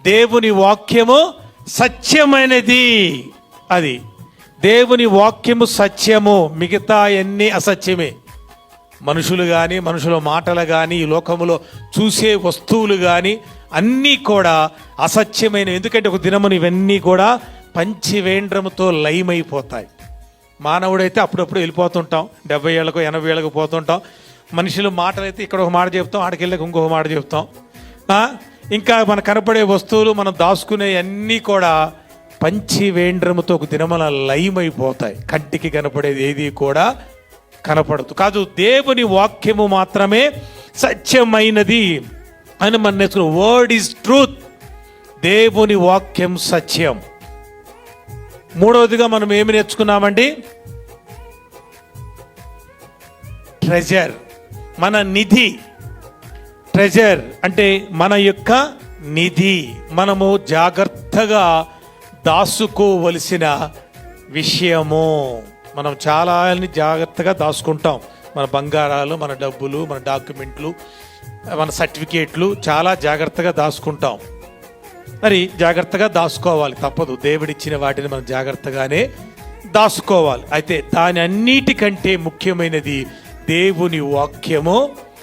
దేవుని వాక్యము సత్యమైనది. అది దేవుని వాక్యము సత్యము, మిగతా అన్నీ అసత్యమే. మనుషులు కానీ, మనుషుల మాటలు కానీ, ఈ లోకములో చూసే వస్తువులు కానీ అన్నీ కూడా అసత్యమైనవి. ఎందుకంటే ఒక దినమున ఇవన్నీ కూడా పంచవేంద్రముతో లయమైపోతాయి. మానవుడైతే అప్పుడప్పుడు వెళ్ళిపోతుంటాం, 70 ఏళ్ళకు 80 ఏళ్ళకు పోతుంటాం. మనుషుల మాటలైతే ఇక్కడ ఒక మాట చెప్తాం, ఆడికి వెళ్ళక ఇంకొక మాట చెప్తాం. ఇంకా మన కనపడే వస్తువులు, మనం దాచుకునే అన్నీ కూడా పంచవేంద్రముతో ఒక దినమున లయమైపోతాయి. కంటికి కనపడేది ఏది కూడా కనపడదు. కాదు, దేవుని వాక్యము మాత్రమే సత్యమైనది అని మనం నేర్చుకున్నాం. Word is truth. దేవుని వాక్యం సత్యం. మూడవదిగా మనం ఏమి నేర్చుకున్నామండి? ట్రెజర్, మన నిధి. ట్రెజర్ అంటే మన యొక్క నిధి, మనము జాగ్రత్తగా దాచుకోవలసిన విషయము. మనం చాలా జాగ్రత్తగా దాచుకుంటాం. మన బంగారాలు, మన డబ్బులు, మన డాక్యుమెంట్లు, మన సర్టిఫికేట్లు చాలా జాగ్రత్తగా దాచుకుంటాం. మరి జాగ్రత్తగా దాచుకోవాలి, తప్పదు. దేవుడిచ్చిన వాటిని మనం జాగ్రత్తగానే దాచుకోవాలి. అయితే దాని అన్నిటికంటే ముఖ్యమైనది దేవుని వాక్యము